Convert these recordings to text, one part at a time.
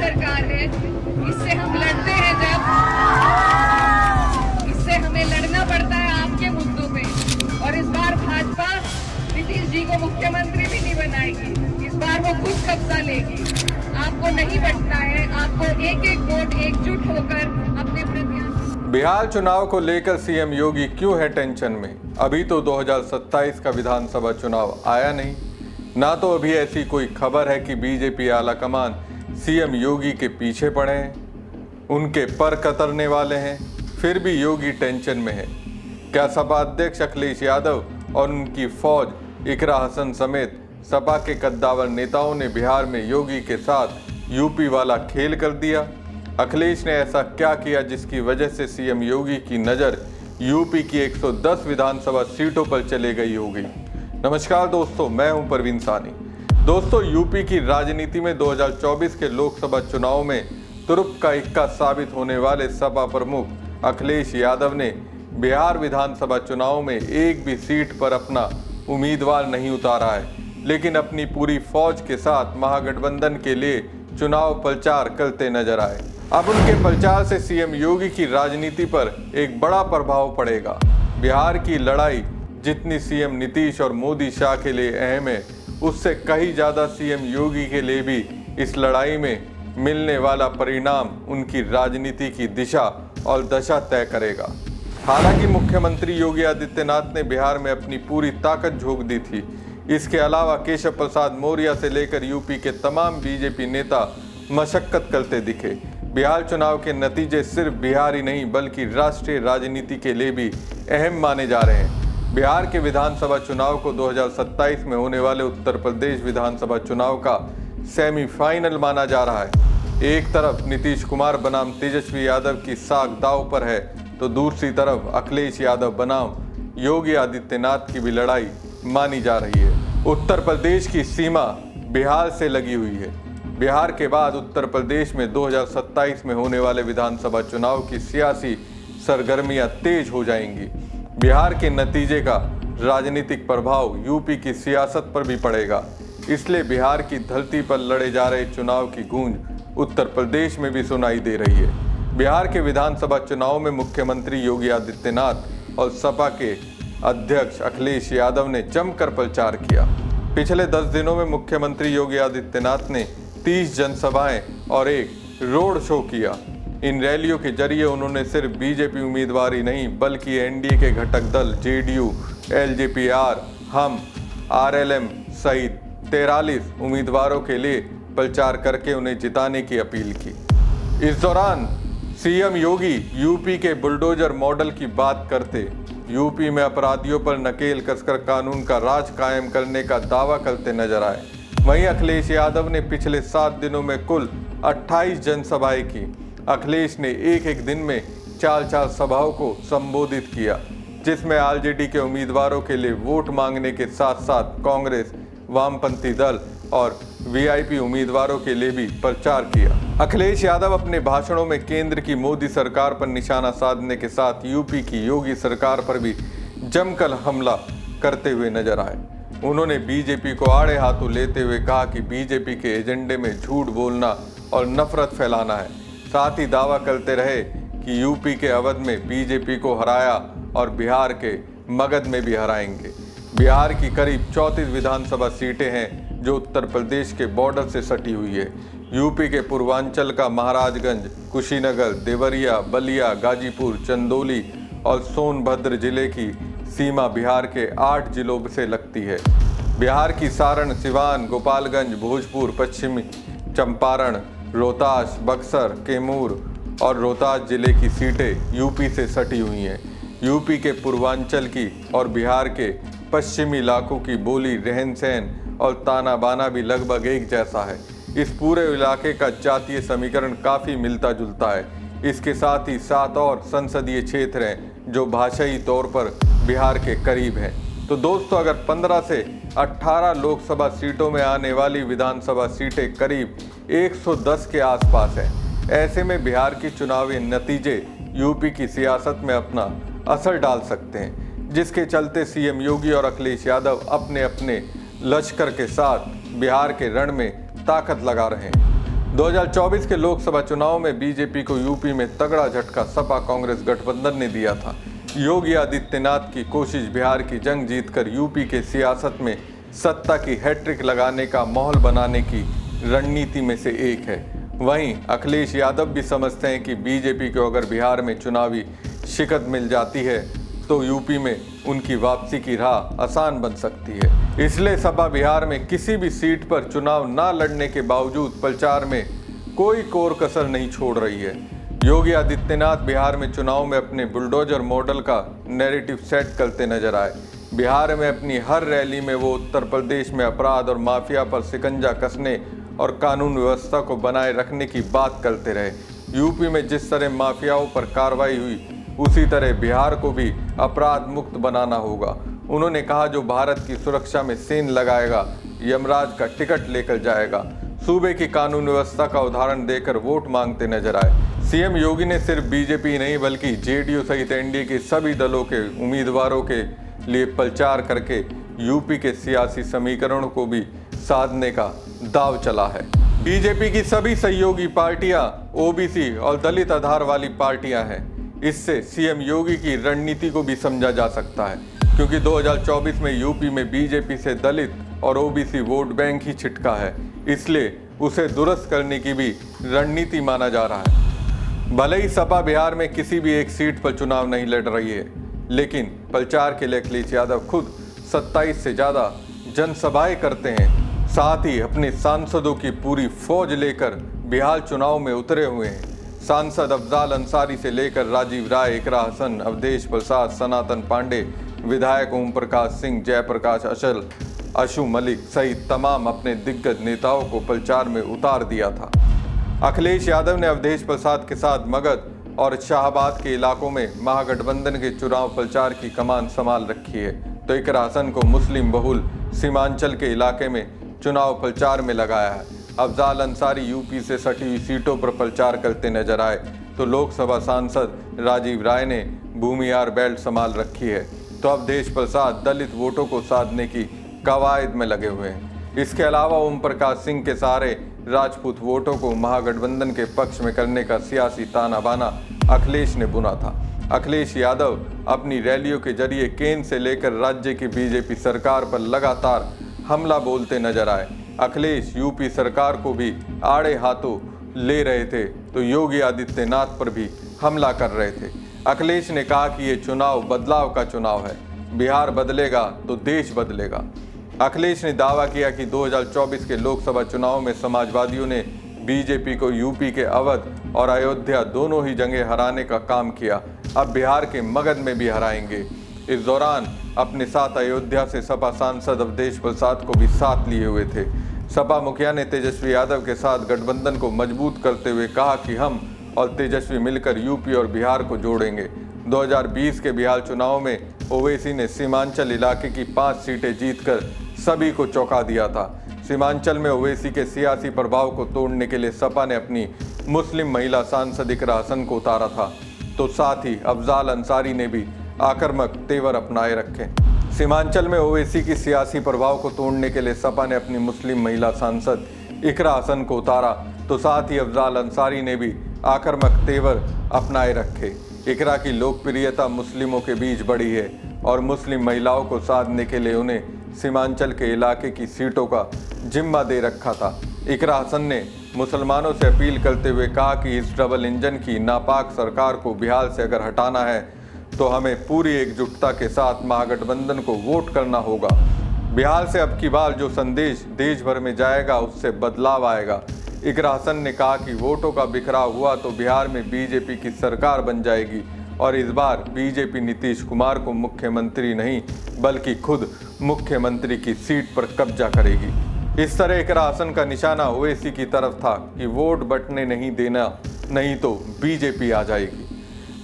सरकार है, इससे हम लड़ते हैं जब इससे हमें लड़ना पड़ता है आपके मुद्दों पे। और इस बार भाजपा नीतीश जी को मुख्यमंत्री भी नहीं बनाएगी, इस बार वो खुद कब्जा लेगी। आपको नहीं बचना है, आपको एक एक वोट एकजुट होकर अपने प्रत्याशी। बिहार चुनाव को लेकर सीएम योगी क्यों है टेंशन में? अभी तो 2027 का विधानसभा चुनाव आया नहीं, ना तो अभी ऐसी कोई खबर है कि बीजेपी आलाकमान सीएम योगी के पीछे पड़े हैं, उनके पर कतरने वाले हैं। फिर भी योगी टेंशन में है। क्या सपा अध्यक्ष अखिलेश यादव और उनकी फौज इकरा हसन समेत सपा के कद्दावर नेताओं ने बिहार में योगी के साथ यूपी वाला खेल कर दिया? अखिलेश ने ऐसा क्या किया जिसकी वजह से सीएम योगी की नज़र यूपी की 110 विधानसभा सीटों पर चले गई होगी? नमस्कार दोस्तों, मैं हूं परवीन सानी। दोस्तों, यूपी की राजनीति में 2024 के लोकसभा चुनाव में तुरुप का इक्का साबित होने वाले सपा प्रमुख अखिलेश यादव ने बिहार विधानसभा चुनाव में एक भी सीट पर अपना उम्मीदवार नहीं उतारा है, लेकिन अपनी पूरी फौज के साथ महागठबंधन के लिए चुनाव प्रचार करते नजर आए। अब उनके प्रचार से सीएम योगी की राजनीति पर एक बड़ा प्रभाव पड़ेगा। बिहार की लड़ाई जितनी सीएम नीतीश और मोदी शाह के लिए अहम है, उससे कहीं ज़्यादा सीएम योगी के लिए भी इस लड़ाई में मिलने वाला परिणाम उनकी राजनीति की दिशा और दशा तय करेगा। हालांकि मुख्यमंत्री योगी आदित्यनाथ ने बिहार में अपनी पूरी ताकत झोंक दी थी। इसके अलावा केशव प्रसाद मौर्य से लेकर यूपी के तमाम बीजेपी नेता मशक्कत करते दिखे। बिहार चुनाव के नतीजे सिर्फ बिहार ही नहीं बल्कि राष्ट्रीय राजनीति के लिए भी अहम माने जा रहे हैं। बिहार के विधानसभा चुनाव को 2027 में होने वाले उत्तर प्रदेश विधानसभा चुनाव का सेमीफाइनल माना जा रहा है। एक तरफ नीतीश कुमार बनाम तेजस्वी यादव की साख दांव पर है, तो दूसरी तरफ अखिलेश यादव बनाम योगी आदित्यनाथ की भी लड़ाई मानी जा रही है। उत्तर प्रदेश की सीमा बिहार से लगी हुई है। बिहार के बाद उत्तर प्रदेश में 2027 में होने वाले विधानसभा चुनाव की सियासी सरगर्मियां तेज हो जाएंगी। बिहार के नतीजे का राजनीतिक प्रभाव यूपी की सियासत पर भी पड़ेगा, इसलिए बिहार की धरती पर लड़े जा रहे चुनाव की गूंज उत्तर प्रदेश में भी सुनाई दे रही है। बिहार के विधानसभा चुनाव में मुख्यमंत्री योगी आदित्यनाथ और सपा के अध्यक्ष अखिलेश यादव ने जमकर प्रचार किया। पिछले 10 दिनों में मुख्यमंत्री योगी आदित्यनाथ ने 30 जनसभाएं और एक रोड शो किया। इन रैलियों के जरिए उन्होंने सिर्फ बीजेपी उम्मीदवार ही नहीं बल्कि एनडीए के घटक दल जेडीयू, एलजेपीआर, हम, आरएलएम सहित 43 उम्मीदवारों के लिए प्रचार करके उन्हें जिताने की अपील की। इस दौरान सीएम योगी यूपी के बुलडोजर मॉडल की बात करते यूपी में अपराधियों पर नकेल कसकर कानून का राज कायम करने का दावा करते नजर आए। वहीं अखिलेश यादव ने पिछले 7 दिनों में कुल 28 जनसभाएं की। अखिलेश ने एक दिन में 4 सभाओं को संबोधित किया, जिसमें आरजेडी के उम्मीदवारों के लिए वोट मांगने के साथ साथ कांग्रेस, वामपंथी दल और वीआईपी उम्मीदवारों के लिए भी प्रचार किया। अखिलेश यादव अपने भाषणों में केंद्र की मोदी सरकार पर निशाना साधने के साथ यूपी की योगी सरकार पर भी जमकर हमला करते हुए नजर आए। उन्होंने बीजेपी को आड़े हाथों लेते हुए कहा कि बीजेपी के एजेंडे में झूठ बोलना और नफरत फैलाना है। साथ ही दावा करते रहे कि यूपी के अवध में बीजेपी को हराया और बिहार के मगध में भी हराएंगे। बिहार की करीब 34 विधानसभा सीटें हैं जो उत्तर प्रदेश के बॉर्डर से सटी हुई है। यूपी के पूर्वांचल का महाराजगंज, कुशीनगर, देवरिया, बलिया, गाजीपुर, चंदौली और सोनभद्र जिले की सीमा बिहार के 8 जिलों से लगती है। बिहार की सारण, सिवान, गोपालगंज, भोजपुर, पश्चिमी चंपारण, रोहतास, बक्सर, कैमूर और रोहतास जिले की सीटें यूपी से सटी हुई हैं। यूपी के पूर्वांचल की और बिहार के पश्चिमी इलाकों की बोली, रहन सहन और ताना बाना भी लगभग एक जैसा है। इस पूरे इलाके का जातीय समीकरण काफ़ी मिलता जुलता है। इसके साथ ही 7 और संसदीय क्षेत्र हैं जो भाषाई तौर पर बिहार के करीब हैं। तो दोस्तों, अगर 15 से 18 लोकसभा सीटों में आने वाली विधानसभा सीटें करीब 110 के आसपास हैं, ऐसे में बिहार की चुनावी नतीजे यूपी की सियासत में अपना असर डाल सकते हैं, जिसके चलते सीएम योगी और अखिलेश यादव अपने अपने लश्कर के साथ बिहार के रण में ताकत लगा रहे हैं। 2024 के लोकसभा चुनाव में बीजेपी को यूपी में तगड़ा झटका सपा कांग्रेस गठबंधन ने दिया था। योगी आदित्यनाथ की कोशिश बिहार की जंग जीतकर यूपी के सियासत में सत्ता की हैट्रिक लगाने का माहौल बनाने की रणनीति में से एक है। वहीं अखिलेश यादव भी समझते हैं कि बीजेपी को अगर बिहार में चुनावी शिकस्त मिल जाती है तो यूपी में उनकी वापसी की राह आसान बन सकती है। इसलिए सपा बिहार में किसी भी सीट पर चुनाव न लड़ने के बावजूद प्रचार में कोई कोर कसर नहीं छोड़ रही है। योगी आदित्यनाथ बिहार में चुनाव में अपने बुलडोजर मॉडल का नैरेटिव सेट करते नजर आए। बिहार में अपनी हर रैली में वो उत्तर प्रदेश में अपराध और माफिया पर शिकंजा कसने और कानून व्यवस्था को बनाए रखने की बात करते रहे। यूपी में जिस तरह माफियाओं पर कार्रवाई हुई उसी तरह बिहार को भी अपराध मुक्त बनाना होगा। उन्होंने कहा जो भारत की सुरक्षा में सेंध लगाएगा यमराज का टिकट लेकर जाएगा। सूबे की कानून व्यवस्था का उदाहरण देकर वोट मांगते नजर आए। सीएम योगी ने सिर्फ बीजेपी नहीं बल्कि जेडीयू सहित एनडीए के सभी दलों के उम्मीदवारों के लिए प्रचार करके यूपी के सियासी समीकरणों को भी साधने का दांव चला है। बीजेपी की सभी सहयोगी पार्टियां ओबीसी और दलित आधार वाली पार्टियां हैं। इससे सीएम योगी की रणनीति को भी समझा जा सकता है, क्योंकि 2024 में यूपी में बीजेपी से दलित और ओबीसी वोट बैंक ही छिटका है। इसलिए उसे दुरुस्त करने की भी रणनीति माना जा रहा है। भले ही सपा बिहार में किसी भी एक सीट पर चुनाव नहीं लड़ रही है, लेकिन प्रचार के लिए अखिलेश यादव खुद 27 से ज़्यादा जनसभाएं करते हैं। साथ ही अपने सांसदों की पूरी फौज लेकर बिहार चुनाव में उतरे हुए हैं। सांसद अफजाल अंसारी से लेकर राजीव राय, इकरा हसन, अवधेश प्रसाद, सनातन पांडे, विधायक ओम प्रकाश सिंह, जयप्रकाश अचल, अशु मलिक सहित तमाम अपने दिग्गज नेताओं को प्रचार में उतार दिया था। अखिलेश यादव ने अवधेश प्रसाद के साथ मगध और शाहबाद के इलाकों में महागठबंधन के चुनाव प्रचार की कमान संभाल रखी है, तो इकरा हसन को मुस्लिम बहुल सीमांचल के इलाके में चुनाव प्रचार में लगाया है। अफजाल अंसारी यूपी से सटी हुई सीटों पर प्रचार करते नजर आए, तो लोकसभा सांसद राजीव राय ने भूमियार बेल्ट संभाल रखी है, तो अवधेश प्रसाद दलित वोटों को साधने की कवायद में लगे हुए हैं। इसके अलावा ओम प्रकाश सिंह के सहारे राजपूत वोटों को महागठबंधन के पक्ष में करने का सियासी ताना बाना अखिलेश ने बुना था। अखिलेश यादव अपनी रैलियों के जरिए केंद्र से लेकर राज्य की बीजेपी सरकार पर लगातार हमला बोलते नजर आए। अखिलेश यूपी सरकार को भी आड़े हाथों ले रहे थे, तो योगी आदित्यनाथ पर भी हमला कर रहे थे। अखिलेश ने कहा कि ये चुनाव बदलाव का चुनाव है, बिहार बदलेगा तो देश बदलेगा। अखिलेश ने दावा किया कि 2024 के लोकसभा चुनाव में समाजवादियों ने बीजेपी को यूपी के अवध और अयोध्या दोनों ही जगह हराने का काम किया, अब बिहार के मगध में भी हराएंगे। इस दौरान अपने साथ अयोध्या से सपा सांसद अवधेश प्रसाद को भी साथ लिए हुए थे। सपा मुखिया ने तेजस्वी यादव के साथ गठबंधन को मजबूत करते हुए कहा कि हम और तेजस्वी मिलकर यूपी और बिहार को जोड़ेंगे। 2020 के बिहार चुनाव में ओवैसी ने सीमांचल इलाके की 5 सीटें जीतकर सभी को चौंका दिया था। सीमांचल में ओवैसी के सियासी प्रभाव को तोड़ने के लिए सपा ने अपनी मुस्लिम महिला सांसद इकरा हसन को उतारा था, तो साथ ही अफजाल अंसारी ने भी आक्रामक तेवर अपनाए रखे। सीमांचल में ओवैसी की सियासी प्रभाव को तोड़ने के लिए सपा ने अपनी मुस्लिम महिला सांसद इकरा हसन को उतारा, तो साथ ही अफजाल अंसारी ने भी आक्रामक तेवर अपनाए रखे। इकरा की लोकप्रियता मुस्लिमों के बीच बढ़ी है और मुस्लिम महिलाओं को साधने के लिए उन्हें सीमांचल के इलाके की सीटों का जिम्मा दे रखा था। इकरा हसन ने मुसलमानों से अपील करते हुए कहा कि इस डबल इंजन की नापाक सरकार को बिहार से अगर हटाना है तो हमें पूरी एकजुटता के साथ महागठबंधन को वोट करना होगा। बिहार से अब की बार जो संदेश देश भर में जाएगा उससे बदलाव आएगा। इकरा हसन ने कहा कि वोटों का बिखराव हुआ तो बिहार में बीजेपी की सरकार बन जाएगी और इस बार बीजेपी नीतीश कुमार को मुख्यमंत्री नहीं बल्कि खुद मुख्यमंत्री की सीट पर कब्जा करेगी। इस तरह इकरा हसन का निशाना ओवैसी की तरफ था कि वोट बंटने नहीं देना, नहीं तो बीजेपी आ जाएगी।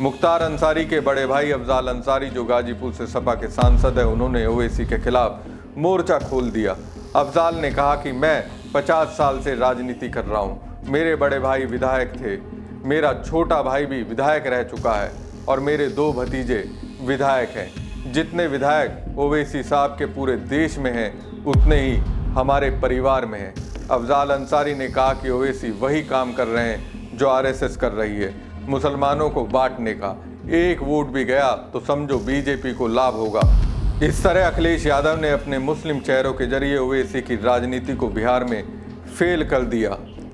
मुख्तार अंसारी के बड़े भाई अफजाल अंसारी जो गाजीपुर से सपा के सांसद है, उन्होंने ओवैसी के खिलाफ मोर्चा खोल दिया। अफजाल ने कहा कि मैं 50 साल से राजनीति कर रहा हूँ, मेरे बड़े भाई विधायक थे, मेरा छोटा भाई भी विधायक रह चुका है और मेरे 2 भतीजे विधायक हैं। जितने विधायक ओवैसी साहब के पूरे देश में हैं उतने ही हमारे परिवार में हैं। अफजाल अंसारी ने कहा कि ओवैसी वही काम कर रहे हैं जो आरएसएस कर रही है, मुसलमानों को बांटने का। एक वोट भी गया तो समझो बीजेपी को लाभ होगा। इस तरह अखिलेश यादव ने अपने मुस्लिम चेहरों के जरिए ओवैसी की राजनीति को बिहार में फेल कर दिया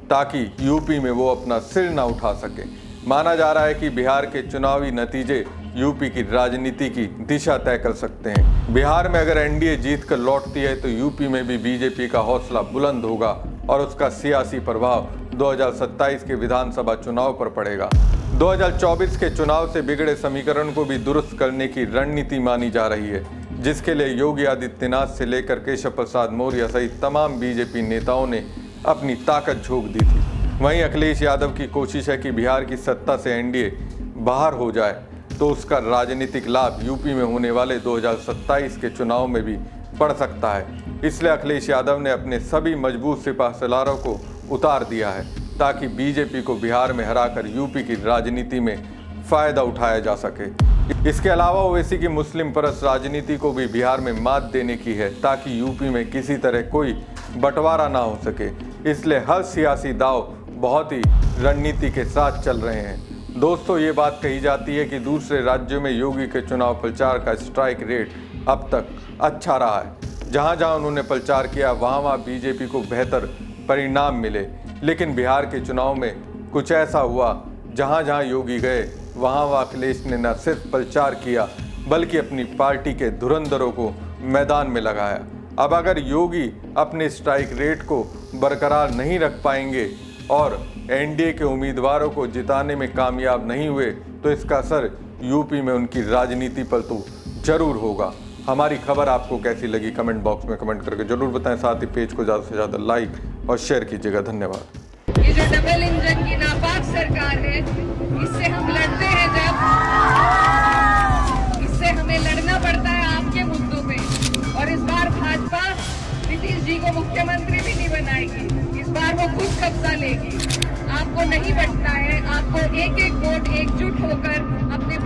ताकि यूपी में वो अपना सिर ना उठा सके। माना जा रहा है कि बिहार के चुनावी नतीजे यूपी की राजनीति की दिशा तय कर सकते हैं। बिहार में अगर एनडीए जीत कर लौटती है तो यूपी में भी बीजेपी का हौसला बुलंद होगा और उसका सियासी प्रभाव 2027 के विधानसभा चुनाव पर पड़ेगा। 2024 के चुनाव से बिगड़े समीकरण को भी दुरुस्त करने की रणनीति मानी जा रही है, जिसके लिए योगी आदित्यनाथ से लेकर केशव प्रसाद मौर्य सहित तमाम बीजेपी नेताओं ने अपनी ताकत झोंक दी थी। वहीं अखिलेश यादव की कोशिश है कि बिहार की सत्ता से एनडीए बाहर हो जाए तो उसका राजनीतिक लाभ यूपी में होने वाले 2027 के चुनाव में भी पड़ सकता है। इसलिए अखिलेश यादव ने अपने सभी मजबूत सिपाह सलारों को उतार दिया है ताकि बीजेपी को बिहार में हराकर यूपी की राजनीति में फायदा उठाया जा सके। इसके अलावा ओवैसी की मुस्लिम परस्त राजनीति को भी बिहार में मात देने की है ताकि यूपी में किसी तरह कोई बंटवारा ना हो सके। इसलिए हर सियासी दाव बहुत ही रणनीति के साथ चल रहे हैं। दोस्तों, ये बात कही जाती है कि दूसरे राज्यों में योगी के चुनाव प्रचार का स्ट्राइक रेट अब तक अच्छा रहा है। जहां जहां उन्होंने प्रचार किया वहां बीजेपी को बेहतर परिणाम मिले। लेकिन बिहार के चुनाव में कुछ ऐसा हुआ जहां जहां योगी गए वहां अखिलेश ने न सिर्फ प्रचार किया बल्कि अपनी पार्टी के धुरंधरों को मैदान में लगाया। अब अगर योगी अपने स्ट्राइक रेट को बरकरार नहीं रख पाएंगे और एनडीए के उम्मीदवारों को जिताने में कामयाब नहीं हुए तो इसका असर यूपी में उनकी राजनीति पर तो जरूर होगा। हमारी खबर आपको कैसी लगी कमेंट बॉक्स में कमेंट करके जरूर बताएं। साथ ही पेज को ज़्यादा से ज़्यादा लाइक और शेयर कीजिएगा। धन्यवाद। ये जो डबल इंजन की नापाक सरकार है, इससे हम लड़ते हैं जब इससे हमें लड़ना पड़ता है आपके मुद्दों पे। और इस बार भाजपा नीतीश जी को मुख्यमंत्री भी नहीं बनाएगी, इस बार वो खुद कब्जा लेगी। आपको नहीं बचना है, आपको एक एक वोट एकजुट होकर अपने